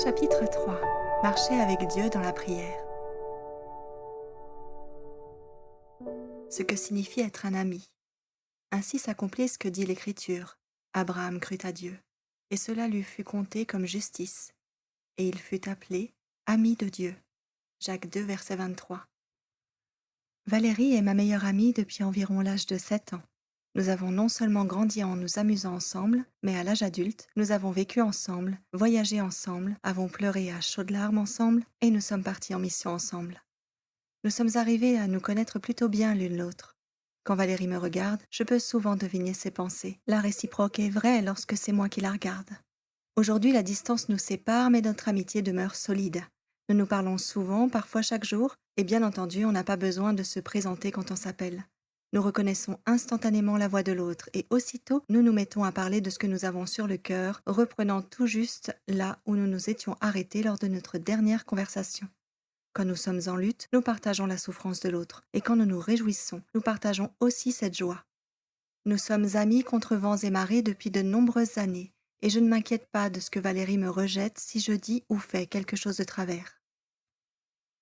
Chapitre 3. Marcher avec Dieu dans la prière. Ce que signifie être un ami. Ainsi s'accomplit ce que dit l'Écriture. Abraham crut à Dieu, et cela lui fut compté comme justice, et il fut appelé ami de Dieu. Jacques 2, verset 23. Valérie est ma meilleure amie depuis environ l'âge de 7 ans. Nous avons non seulement grandi en nous amusant ensemble, mais à l'âge adulte, nous avons vécu ensemble, voyagé ensemble, avons pleuré à chaudes larmes ensemble, et nous sommes partis en mission ensemble. Nous sommes arrivés à nous connaître plutôt bien l'une l'autre. Quand Valérie me regarde, je peux souvent deviner ses pensées. La réciproque est vraie lorsque c'est moi qui la regarde. Aujourd'hui, la distance nous sépare, mais notre amitié demeure solide. Nous nous parlons souvent, parfois chaque jour, et bien entendu, on n'a pas besoin de se présenter quand on s'appelle. Nous reconnaissons instantanément la voix de l'autre, et aussitôt, nous nous mettons à parler de ce que nous avons sur le cœur, reprenant tout juste là où nous nous étions arrêtés lors de notre dernière conversation. Quand nous sommes en lutte, nous partageons la souffrance de l'autre, et quand nous nous réjouissons, nous partageons aussi cette joie. Nous sommes amis contre vents et marées depuis de nombreuses années, et je ne m'inquiète pas de ce que Valérie me rejette si je dis ou fais quelque chose de travers.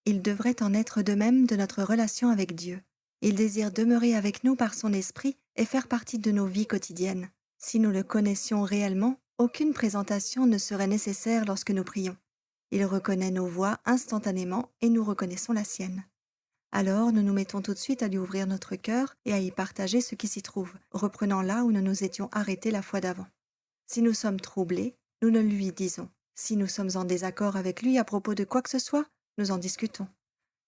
Il devrait en être de même de notre relation avec Dieu. Il désire demeurer avec nous par son esprit et faire partie de nos vies quotidiennes. Si nous le connaissions réellement, aucune présentation ne serait nécessaire lorsque nous prions. Il reconnaît nos voix instantanément et nous reconnaissons la sienne. Alors nous nous mettons tout de suite à lui ouvrir notre cœur et à y partager ce qui s'y trouve, reprenant là où nous nous étions arrêtés la fois d'avant. Si nous sommes troublés, nous le lui disons. Si nous sommes en désaccord avec lui à propos de quoi que ce soit, nous en discutons.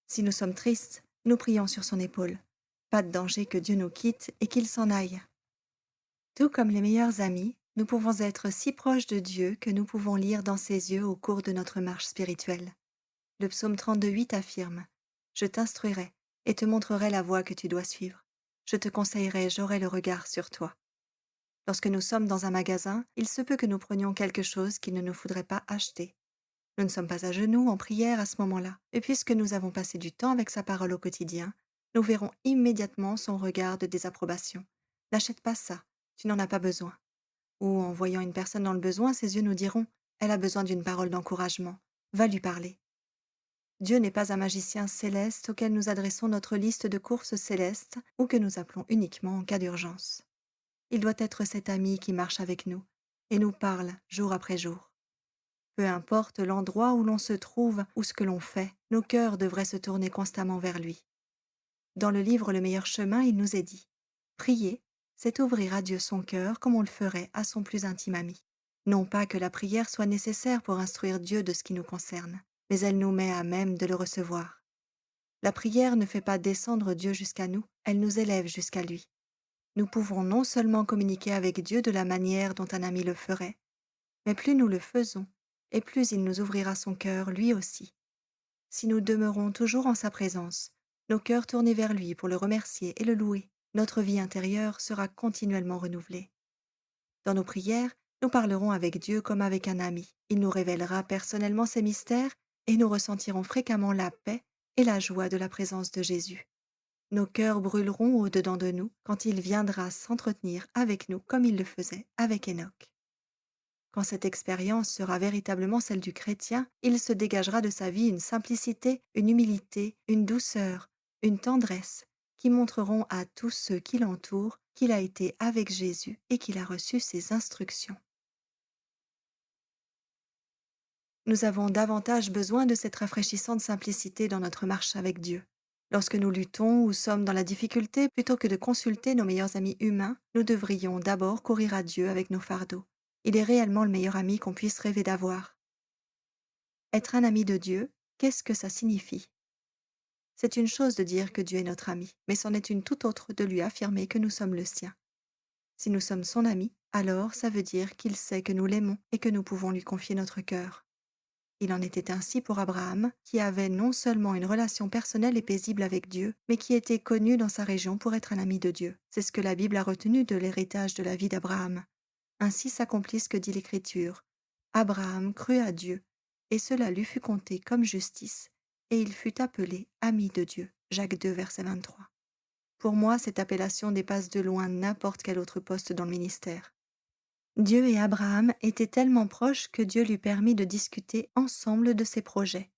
Si nous sommes tristes, nous prions sur son épaule. Pas de danger que Dieu nous quitte et qu'il s'en aille. Tout comme les meilleurs amis, nous pouvons être si proches de Dieu que nous pouvons lire dans ses yeux au cours de notre marche spirituelle. Le psaume 32:8 affirme « Je t'instruirai et te montrerai la voie que tu dois suivre. Je te conseillerai, j'aurai le regard sur toi. » Lorsque nous sommes dans un magasin, il se peut que nous prenions quelque chose qu'il ne nous faudrait pas acheter. Nous ne sommes pas à genoux en prière à ce moment-là, et puisque nous avons passé du temps avec sa parole au quotidien, nous verrons immédiatement son regard de désapprobation. « N'achète pas ça, tu n'en as pas besoin. » Ou en voyant une personne dans le besoin, ses yeux nous diront « Elle a besoin d'une parole d'encouragement, va lui parler. » Dieu n'est pas un magicien céleste auquel nous adressons notre liste de courses célestes ou que nous appelons uniquement en cas d'urgence. Il doit être cet ami qui marche avec nous et nous parle jour après jour. Peu importe l'endroit où l'on se trouve ou ce que l'on fait, nos cœurs devraient se tourner constamment vers lui. Dans le livre Le meilleur chemin, il nous est dit « Prier, c'est ouvrir à Dieu son cœur comme on le ferait à son plus intime ami. » Non pas que la prière soit nécessaire pour instruire Dieu de ce qui nous concerne, mais elle nous met à même de le recevoir. La prière ne fait pas descendre Dieu jusqu'à nous, elle nous élève jusqu'à lui. Nous pouvons non seulement communiquer avec Dieu de la manière dont un ami le ferait, mais plus nous le faisons, et plus il nous ouvrira son cœur lui aussi. Si nous demeurons toujours en sa présence, nos cœurs tournés vers lui pour le remercier et le louer, notre vie intérieure sera continuellement renouvelée. Dans nos prières, nous parlerons avec Dieu comme avec un ami. Il nous révélera personnellement ses mystères et nous ressentirons fréquemment la paix et la joie de la présence de Jésus. Nos cœurs brûleront au-dedans de nous quand il viendra s'entretenir avec nous comme il le faisait avec Enoch. Quand cette expérience sera véritablement celle du chrétien, il se dégagera de sa vie une simplicité, une humilité, une douceur, une tendresse qui montreront à tous ceux qui l'entourent qu'il a été avec Jésus et qu'il a reçu ses instructions. Nous avons davantage besoin de cette rafraîchissante simplicité dans notre marche avec Dieu. Lorsque nous luttons ou sommes dans la difficulté, plutôt que de consulter nos meilleurs amis humains, nous devrions d'abord courir à Dieu avec nos fardeaux. Il est réellement le meilleur ami qu'on puisse rêver d'avoir. Être un ami de Dieu, qu'est-ce que ça signifie? C'est une chose de dire que Dieu est notre ami, mais c'en est une tout autre de lui affirmer que nous sommes le sien. Si nous sommes son ami, alors ça veut dire qu'il sait que nous l'aimons et que nous pouvons lui confier notre cœur. Il en était ainsi pour Abraham, qui avait non seulement une relation personnelle et paisible avec Dieu, mais qui était connu dans sa région pour être un ami de Dieu. C'est ce que la Bible a retenu de l'héritage de la vie d'Abraham. Ainsi s'accomplit ce que dit l'Écriture. Abraham crut à Dieu, et cela lui fut compté comme justice, et il fut appelé ami de Dieu. Jacques 2, verset 23. Pour moi, cette appellation dépasse de loin n'importe quel autre poste dans le ministère. Dieu et Abraham étaient tellement proches que Dieu lui permit de discuter ensemble de ses projets.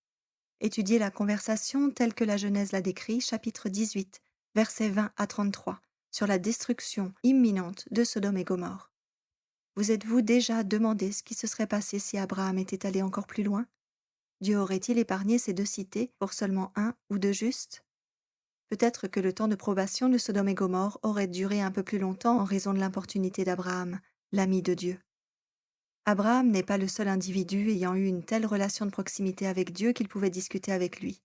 Étudiez la conversation telle que la Genèse la décrit, chapitre 18, versets 20 à 33, sur la destruction imminente de Sodome et Gomorrhe. Vous êtes-vous déjà demandé ce qui se serait passé si Abraham était allé encore plus loin? Dieu aurait-il épargné ces deux cités pour seulement un ou deux justes? Peut-être que le temps de probation de Sodome et Gomorrhe aurait duré un peu plus longtemps en raison de l'importunité d'Abraham, l'ami de Dieu. Abraham n'est pas le seul individu ayant eu une telle relation de proximité avec Dieu qu'il pouvait discuter avec lui.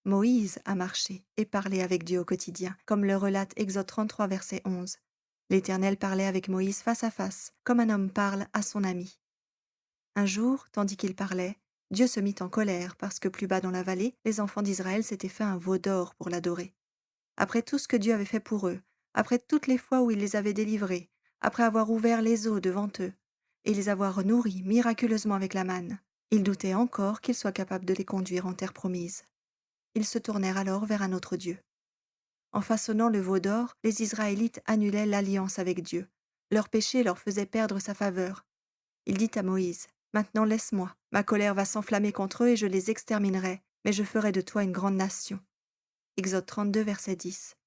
Moïse a marché et parlé avec Dieu au quotidien, comme le relate Exode 33, verset 11. L'Éternel parlait avec Moïse face à face, comme un homme parle à son ami. Un jour, tandis qu'il parlait, Dieu se mit en colère parce que plus bas dans la vallée, les enfants d'Israël s'étaient fait un veau d'or pour l'adorer. Après tout ce que Dieu avait fait pour eux, après toutes les fois où il les avait délivrés, après avoir ouvert les eaux devant eux, et les avoir nourris miraculeusement avec la manne, ils doutaient encore qu'il soit capable de les conduire en terre promise. Ils se tournèrent alors vers un autre Dieu. En façonnant le veau d'or, les Israélites annulaient l'alliance avec Dieu. Leur péché leur faisait perdre sa faveur. Il dit à Moïse, « Maintenant laisse-moi, ma colère va s'enflammer contre eux et je les exterminerai, mais je ferai de toi une grande nation. » Exode 32, verset 10.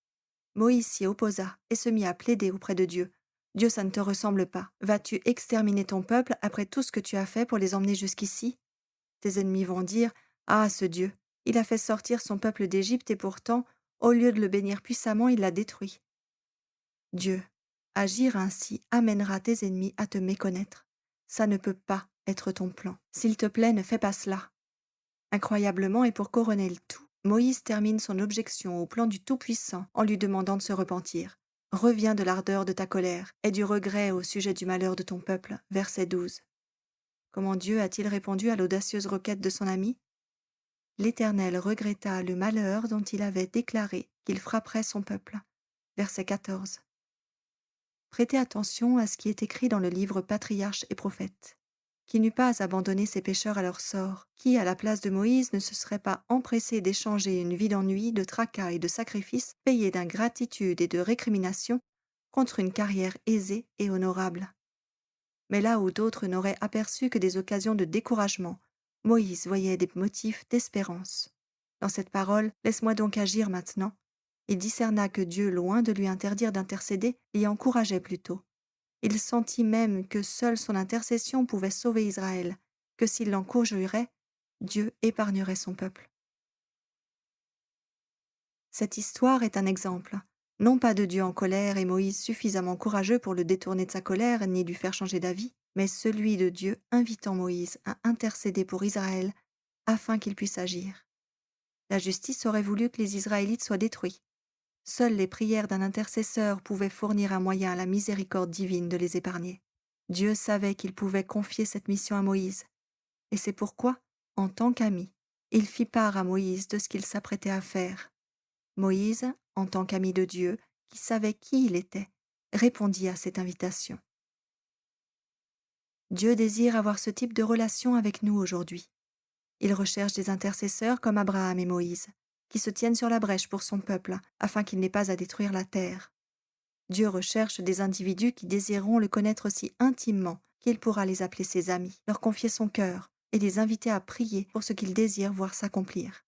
Moïse s'y opposa et se mit à plaider auprès de Dieu. « Dieu, ça ne te ressemble pas. Vas-tu exterminer ton peuple après tout ce que tu as fait pour les emmener jusqu'ici? Tes ennemis vont dire, « Ah, ce Dieu, il a fait sortir son peuple d'Égypte et pourtant, au lieu de le bénir puissamment, il l'a détruit. » Dieu, agir ainsi amènera tes ennemis à te méconnaître. Ça ne peut pas être ton plan. S'il te plaît, ne fais pas cela. Incroyablement, et pour couronner le tout, Moïse termine son objection au plan du Tout-Puissant en lui demandant de se repentir. « Reviens de l'ardeur de ta colère et du regret au sujet du malheur de ton peuple. » Verset 12. Comment Dieu a-t-il répondu à l'audacieuse requête de son ami? L'Éternel regretta le malheur dont il avait déclaré qu'il frapperait son peuple. Verset 14. Prêtez attention à ce qui est écrit dans le livre Patriarches et Prophètes. Qui n'eût pas abandonné ses pécheurs à leur sort, qui, à la place de Moïse, ne se serait pas empressé d'échanger une vie d'ennui, de tracas et de sacrifices payés d'ingratitude et de récrimination contre une carrière aisée et honorable. Mais là où d'autres n'auraient aperçu que des occasions de découragement, Moïse voyait des motifs d'espérance. Dans cette parole, « Laisse-moi donc agir maintenant », il discerna que Dieu, loin de lui interdire d'intercéder, l'y encourageait plutôt. Il sentit même que seule son intercession pouvait sauver Israël, que s'il l'en conjurait, Dieu épargnerait son peuple. Cette histoire est un exemple, non pas de Dieu en colère et Moïse suffisamment courageux pour le détourner de sa colère ni lui faire changer d'avis, mais celui de Dieu invitant Moïse à intercéder pour Israël afin qu'il puisse agir. La justice aurait voulu que les Israélites soient détruits. Seules les prières d'un intercesseur pouvaient fournir un moyen à la miséricorde divine de les épargner. Dieu savait qu'il pouvait confier cette mission à Moïse, et c'est pourquoi, en tant qu'ami, il fit part à Moïse de ce qu'il s'apprêtait à faire. Moïse, en tant qu'ami de Dieu, qui savait qui il était, répondit à cette invitation. Dieu désire avoir ce type de relation avec nous aujourd'hui. Il recherche des intercesseurs comme Abraham et Moïse, qui se tiennent sur la brèche pour son peuple, afin qu'il n'ait pas à détruire la terre. Dieu recherche des individus qui désireront le connaître si intimement qu'il pourra les appeler ses amis, leur confier son cœur et les inviter à prier pour ce qu'ils désirent voir s'accomplir.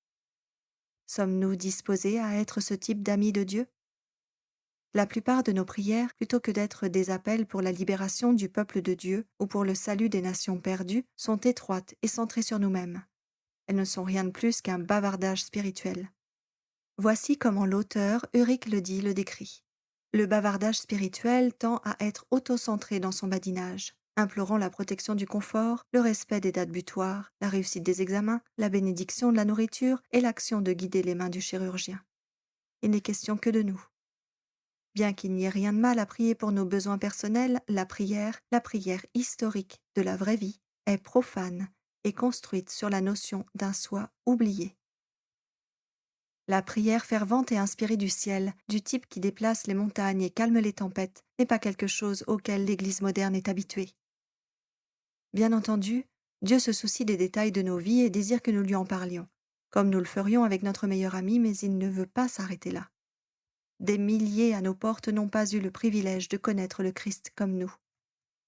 Sommes-nous disposés à être ce type d'amis de Dieu? La plupart de nos prières, plutôt que d'être des appels pour la libération du peuple de Dieu ou pour le salut des nations perdues, sont étroites et centrées sur nous-mêmes. Elles ne sont rien de plus qu'un bavardage spirituel. Voici comment l'auteur, Ulrich Ledy, le décrit. Le bavardage spirituel tend à être autocentré dans son badinage, implorant la protection du confort, le respect des dates butoirs, la réussite des examens, la bénédiction de la nourriture et l'action de guider les mains du chirurgien. Il n'est question que de nous. Bien qu'il n'y ait rien de mal à prier pour nos besoins personnels, la prière historique de la vraie vie, est profane et construite sur la notion d'un soi oublié. La prière fervente et inspirée du ciel, du type qui déplace les montagnes et calme les tempêtes, n'est pas quelque chose auquel l'Église moderne est habituée. Bien entendu, Dieu se soucie des détails de nos vies et désire que nous lui en parlions, comme nous le ferions avec notre meilleur ami, mais il ne veut pas s'arrêter là. Des milliers à nos portes n'ont pas eu le privilège de connaître le Christ comme nous.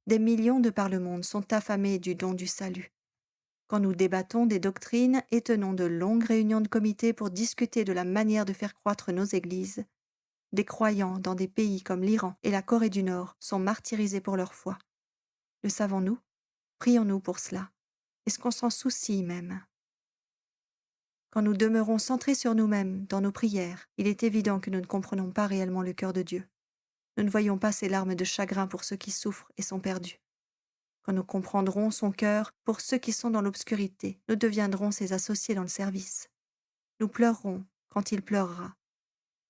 Des millions de par le monde sont affamés du don du salut. Quand nous débattons des doctrines et tenons de longues réunions de comités pour discuter de la manière de faire croître nos églises, des croyants dans des pays comme l'Iran et la Corée du Nord sont martyrisés pour leur foi. Le savons-nous? Prions-nous pour cela. Est-ce qu'on s'en soucie même? Quand nous demeurons centrés sur nous-mêmes dans nos prières, il est évident que nous ne comprenons pas réellement le cœur de Dieu. Nous ne voyons pas ses larmes de chagrin pour ceux qui souffrent et sont perdus. Quand nous comprendrons son cœur pour ceux qui sont dans l'obscurité, nous deviendrons ses associés dans le service. Nous pleurerons quand il pleurera,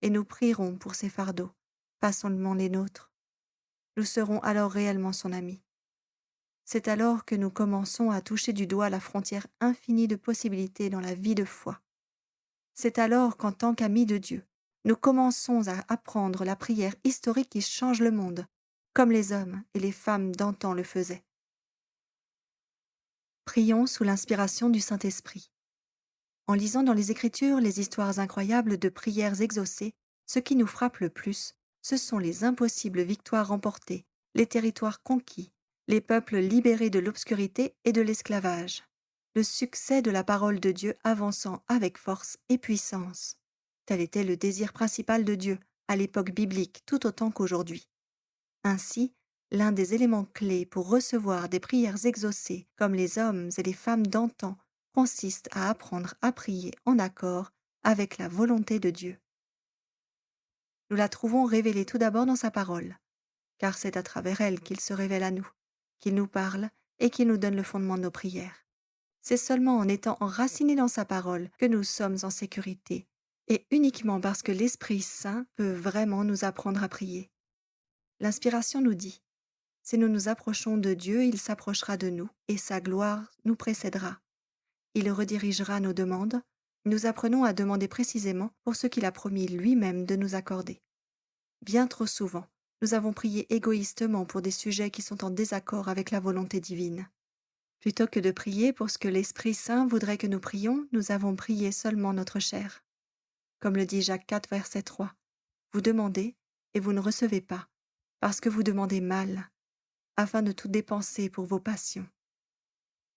et nous prierons pour ses fardeaux, pas seulement les nôtres. Nous serons alors réellement son ami. C'est alors que nous commençons à toucher du doigt la frontière infinie de possibilités dans la vie de foi. C'est alors qu'en tant qu'amis de Dieu, nous commençons à apprendre la prière historique qui change le monde, comme les hommes et les femmes d'antan le faisaient. Prions sous l'inspiration du Saint-Esprit. En lisant dans les Écritures les histoires incroyables de prières exaucées, ce qui nous frappe le plus, ce sont les impossibles victoires remportées, les territoires conquis, les peuples libérés de l'obscurité et de l'esclavage, le succès de la parole de Dieu avançant avec force et puissance. Tel était le désir principal de Dieu à l'époque biblique tout autant qu'aujourd'hui. Ainsi, l'un des éléments clés pour recevoir des prières exaucées comme les hommes et les femmes d'antan consiste à apprendre à prier en accord avec la volonté de Dieu. Nous la trouvons révélée tout d'abord dans sa parole, car c'est à travers elle qu'il se révèle à nous, qu'il nous parle et qu'il nous donne le fondement de nos prières. C'est seulement en étant enracinés dans sa parole que nous sommes en sécurité, et uniquement parce que l'Esprit Saint peut vraiment nous apprendre à prier. L'inspiration nous dit: si nous nous approchons de Dieu, il s'approchera de nous, et sa gloire nous précédera. Il redirigera nos demandes. Nous apprenons à demander précisément pour ce qu'il a promis lui-même de nous accorder. Bien trop souvent, nous avons prié égoïstement pour des sujets qui sont en désaccord avec la volonté divine. Plutôt que de prier pour ce que l'Esprit Saint voudrait que nous prions, nous avons prié seulement notre chair. Comme le dit Jacques 4, verset 3, « Vous demandez et vous ne recevez pas, parce que vous demandez mal, afin de tout dépenser pour vos passions. »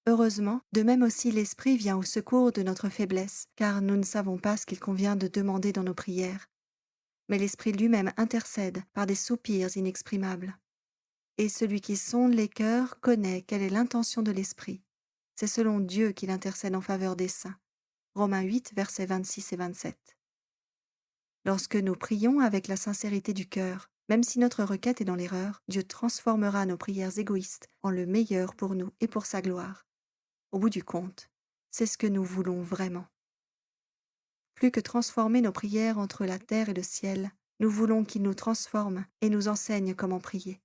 Heureusement, de même aussi l'Esprit vient au secours de notre faiblesse, car nous ne savons pas ce qu'il convient de demander dans nos prières. Mais l'Esprit lui-même intercède par des soupirs inexprimables. Et celui qui sonde les cœurs connaît quelle est l'intention de l'Esprit. C'est selon Dieu qu'il intercède en faveur des saints. Romains 8, versets 26 et 27. Lorsque nous prions avec la sincérité du cœur, même si notre requête est dans l'erreur, Dieu transformera nos prières égoïstes en le meilleur pour nous et pour sa gloire. Au bout du compte, c'est ce que nous voulons vraiment. Plus que transformer nos prières entre la terre et le ciel, nous voulons qu'il nous transforme et nous enseigne comment prier.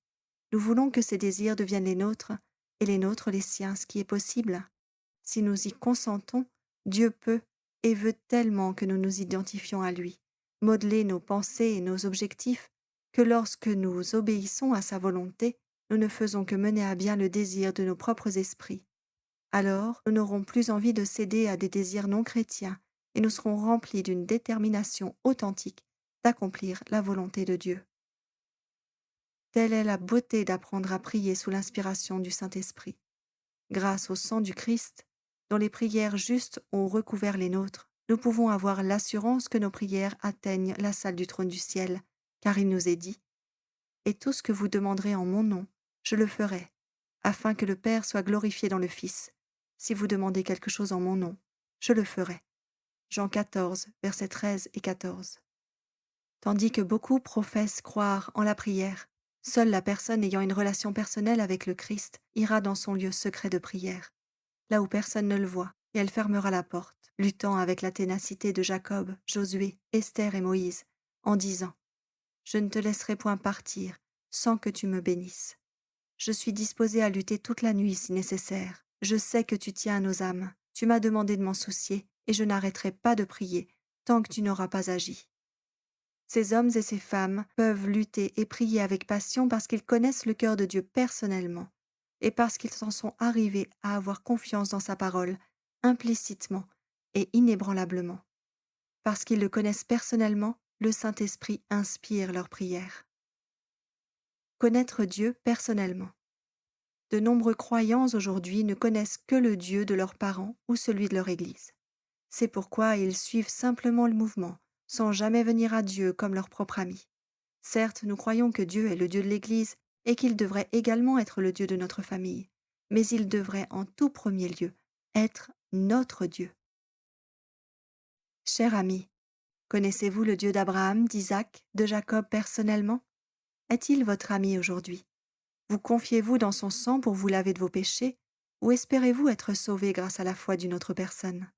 Nous voulons que ses désirs deviennent les nôtres et les nôtres les siens, ce qui est possible. Si nous y consentons, Dieu peut et veut tellement que nous nous identifions à lui, modeler nos pensées et nos objectifs, que lorsque nous obéissons à sa volonté, nous ne faisons que mener à bien le désir de nos propres esprits. Alors, nous n'aurons plus envie de céder à des désirs non chrétiens et nous serons remplis d'une détermination authentique d'accomplir la volonté de Dieu. Telle est la beauté d'apprendre à prier sous l'inspiration du Saint-Esprit. Grâce au sang du Christ, dont les prières justes ont recouvert les nôtres, nous pouvons avoir l'assurance que nos prières atteignent la salle du trône du ciel, car il nous est dit: « Et tout ce que vous demanderez en mon nom, je le ferai, afin que le Père soit glorifié dans le Fils. Si vous demandez quelque chose en mon nom, je le ferai. » Jean 14, versets 13 et 14. Tandis que beaucoup professent croire en la prière, seule la personne ayant une relation personnelle avec le Christ ira dans son lieu secret de prière, là où personne ne le voit, et elle fermera la porte, luttant avec la ténacité de Jacob, Josué, Esther et Moïse, en disant: « Je ne te laisserai point partir sans que tu me bénisses. Je suis disposée à lutter toute la nuit si nécessaire. Je sais que tu tiens à nos âmes. Tu m'as demandé de m'en soucier, et je n'arrêterai pas de prier tant que tu n'auras pas agi. » Ces hommes et ces femmes peuvent lutter et prier avec passion parce qu'ils connaissent le cœur de Dieu personnellement et parce qu'ils en sont arrivés à avoir confiance dans sa parole, implicitement et inébranlablement. Parce qu'ils le connaissent personnellement, le Saint-Esprit inspire leurs prières. Connaître Dieu personnellement. De nombreux croyants aujourd'hui ne connaissent que le Dieu de leurs parents ou celui de leur Église. C'est pourquoi ils suivent simplement le mouvement, sans jamais venir à Dieu comme leur propre ami. Certes, nous croyons que Dieu est le Dieu de l'Église et qu'il devrait également être le Dieu de notre famille, mais il devrait en tout premier lieu être notre Dieu. Cher ami, connaissez-vous le Dieu d'Abraham, d'Isaac, de Jacob personnellement? Est-il votre ami aujourd'hui? Vous confiez-vous dans son sang pour vous laver de vos péchés, ou espérez-vous être sauvé grâce à la foi d'une autre personne?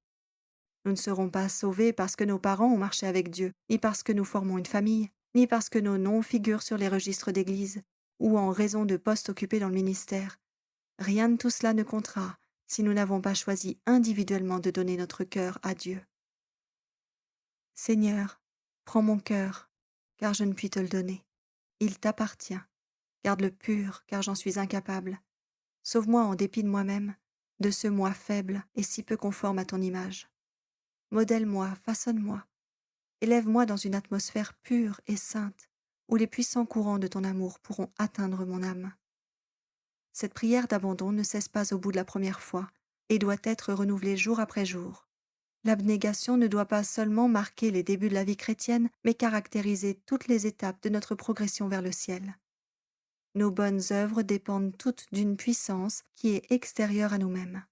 Nous ne serons pas sauvés parce que nos parents ont marché avec Dieu, ni parce que nous formons une famille, ni parce que nos noms figurent sur les registres d'Église, ou en raison de postes occupés dans le ministère. Rien de tout cela ne comptera si nous n'avons pas choisi individuellement de donner notre cœur à Dieu. Seigneur, prends mon cœur, car je ne puis te le donner. Il t'appartient. Garde-le pur, car j'en suis incapable. Sauve-moi en dépit de moi-même, de ce moi faible et si peu conforme à ton image. Modèle-moi, façonne-moi. Élève-moi dans une atmosphère pure et sainte, où les puissants courants de ton amour pourront atteindre mon âme. Cette prière d'abandon ne cesse pas au bout de la première fois et doit être renouvelée jour après jour. L'abnégation ne doit pas seulement marquer les débuts de la vie chrétienne, mais caractériser toutes les étapes de notre progression vers le ciel. Nos bonnes œuvres dépendent toutes d'une puissance qui est extérieure à nous-mêmes.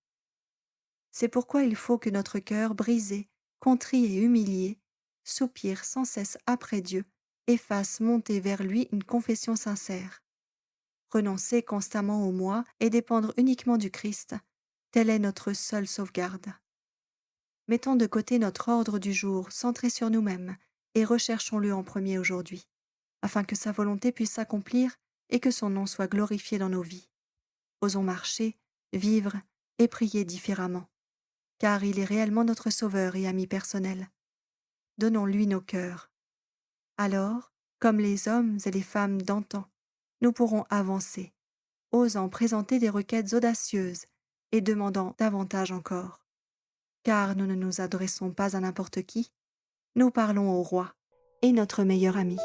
C'est pourquoi il faut que notre cœur brisé, contrit et humilié, soupire sans cesse après Dieu et fasse monter vers lui une confession sincère. Renoncer constamment au moi et dépendre uniquement du Christ, telle est notre seule sauvegarde. Mettons de côté notre ordre du jour centré sur nous-mêmes et recherchons-le en premier aujourd'hui, afin que sa volonté puisse s'accomplir et que son nom soit glorifié dans nos vies. Osons marcher, vivre et prier différemment, car il est réellement notre Sauveur et ami personnel. Donnons-lui nos cœurs. Alors, comme les hommes et les femmes d'antan, nous pourrons avancer, osant présenter des requêtes audacieuses et demandant davantage encore. Car nous ne nous adressons pas à n'importe qui, nous parlons au Roi et notre meilleur ami.